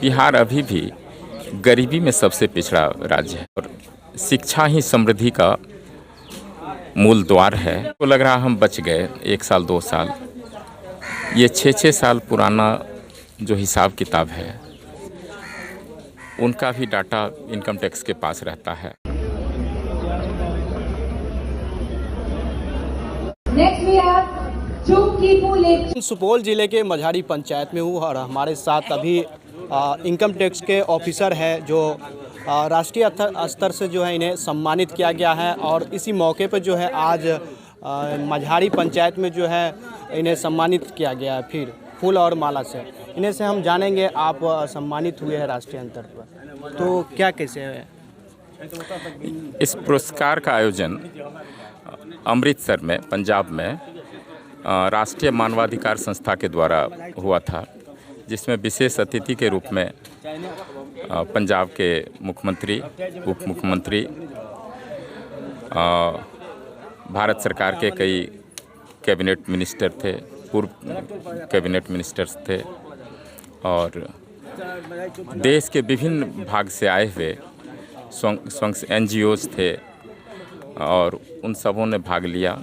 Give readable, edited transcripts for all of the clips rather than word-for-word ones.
बिहार अभी भी गरीबी में सबसे पिछड़ा राज्य है और शिक्षा ही समृद्धि का मूल द्वार है। तो लग रहा हम बच गए 1 साल 2 साल। ये 6-6 साल पुराना जो हिसाब किताब है उनका भी डाटा इनकम टैक्स के पास रहता है। सुपौल जिले के मझारी पंचायत में हूँ और हमारे साथ अभी इनकम टैक्स के ऑफिसर है जो राष्ट्रीय स्तर से जो है इन्हें सम्मानित किया गया है और इसी मौके पर जो है आज मझारी पंचायत में जो है इन्हें सम्मानित किया गया है फिर फूल और माला से। इन्हें से हम जानेंगे, आप सम्मानित हुए हैं राष्ट्रीय स्तर पर, तो क्या कैसे है? इस पुरस्कार का आयोजन अमृतसर में पंजाब में राष्ट्रीय मानवाधिकार संस्था के द्वारा हुआ था, जिसमें विशेष अतिथि के रूप में पंजाब के मुख्यमंत्री, उप मुख्यमंत्री, भारत सरकार के कई कैबिनेट मिनिस्टर थे, पूर्व कैबिनेट मिनिस्टर्स थे और देश के विभिन्न भाग से आए हुए NGOs थे और उन सबों ने भाग लिया।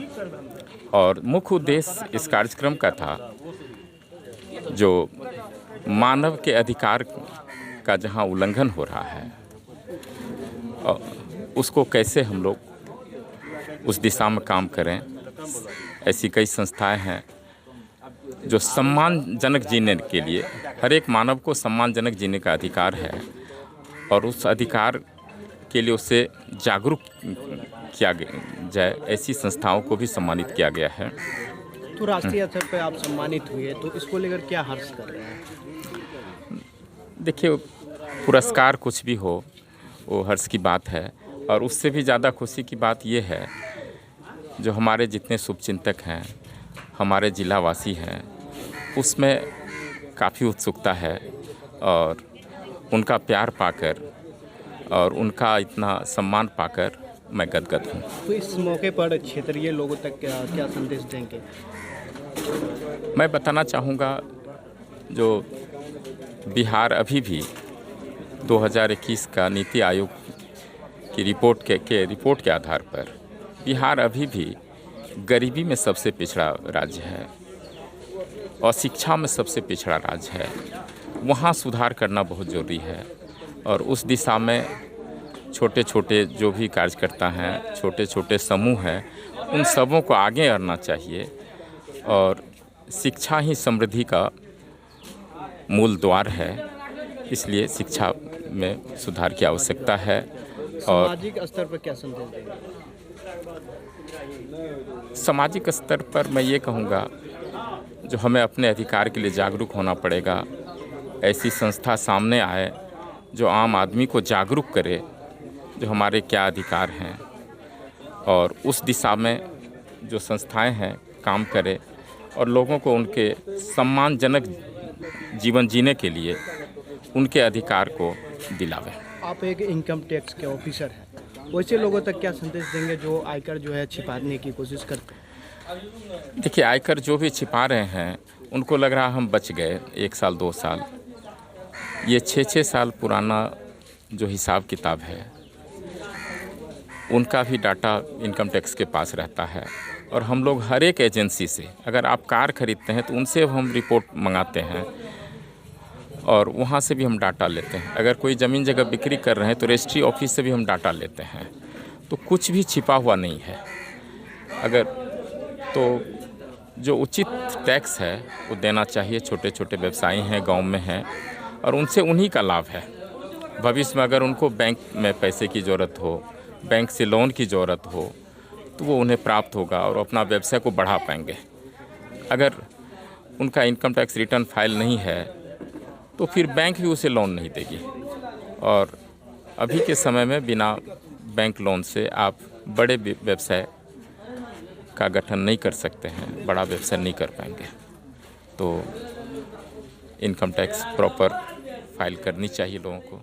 और मुख्य उद्देश्य इस कार्यक्रम का था जो मानव के अधिकार का जहां उल्लंघन हो रहा है उसको कैसे हम लोग उस दिशा में काम करें। ऐसी कई संस्थाएं हैं जो सम्मानजनक जीने के लिए, हर एक मानव को सम्मानजनक जीने का अधिकार है और उस अधिकार के लिए उसे जागरूक किया जाए, ऐसी संस्थाओं को भी सम्मानित किया गया है। तो राष्ट्रीय स्तर पर आप सम्मानित हुए, तो इसको लेकर क्या हर्ष कर रहे हैं? देखिए, पुरस्कार कुछ भी हो वो हर्ष की बात है और उससे भी ज़्यादा खुशी की बात ये है जो हमारे जितने शुभचिंतक हैं, हमारे जिलावासी हैं, उसमें काफ़ी उत्सुकता है और उनका प्यार पाकर और उनका इतना सम्मान पाकर मैं गदगद हूँ। तो इस मौके पर क्षेत्रीय लोगों तक क्या संदेश देंगे? मैं बताना चाहूँगा, जो बिहार अभी भी 2021 का नीति आयोग की रिपोर्ट के आधार पर बिहार अभी भी गरीबी में सबसे पिछड़ा राज्य है और शिक्षा में सबसे पिछड़ा राज्य है। वहाँ सुधार करना बहुत ज़रूरी है और उस दिशा में छोटे छोटे जो भी कार्यकर्ता हैं, छोटे छोटे समूह हैं, उन सबों को आगे आना चाहिए और शिक्षा ही समृद्धि का मूल द्वार है, इसलिए शिक्षा में सुधार की आवश्यकता है। और सामाजिक स्तर पर क्या संदेश देंगे? सामाजिक स्तर पर मैं ये कहूँगा, जो हमें अपने अधिकार के लिए जागरूक होना पड़ेगा। ऐसी संस्था सामने आए जो आम आदमी को जागरूक करे, जो हमारे क्या अधिकार हैं और उस दिशा में जो संस्थाएं हैं काम करे और लोगों को उनके सम्मानजनक जीवन जीने के लिए उनके अधिकार को दिलावे। आप एक इनकम टैक्स के ऑफिसर हैं, वैसे लोगों तक क्या संदेश देंगे जो आयकर जो है छिपाने की कोशिश करते हैं? देखिए, आयकर जो भी छिपा रहे हैं उनको लग रहा हम बच गए 1 साल 2 साल। ये 6-6 साल पुराना जो हिसाब किताब है उनका भी डाटा इनकम टैक्स के पास रहता है और हम लोग हर एक एजेंसी से, अगर आप कार खरीदते हैं तो उनसे हम रिपोर्ट मंगाते हैं और वहाँ से भी हम डाटा लेते हैं। अगर कोई ज़मीन जगह बिक्री कर रहे हैं तो रजिस्ट्री ऑफिस से भी हम डाटा लेते हैं। तो कुछ भी छिपा हुआ नहीं है। अगर तो जो उचित टैक्स है वो देना चाहिए। छोटे छोटे व्यवसायी हैं, गांव में हैं और उनसे उन्हीं का लाभ है। भविष्य में अगर उनको बैंक में पैसे की ज़रूरत हो, बैंक से लोन की ज़रूरत हो, तो वो उन्हें प्राप्त होगा और अपना व्यवसाय को बढ़ा पाएंगे। अगर उनका इनकम टैक्स रिटर्न फाइल नहीं है तो फिर बैंक भी उसे लोन नहीं देगी और अभी के समय में बिना बैंक लोन से आप बड़े व्यवसाय का गठन नहीं कर सकते हैं, बड़ा व्यवसाय नहीं कर पाएंगे। तो इनकम टैक्स प्रॉपर फाइल करनी चाहिए लोगों को।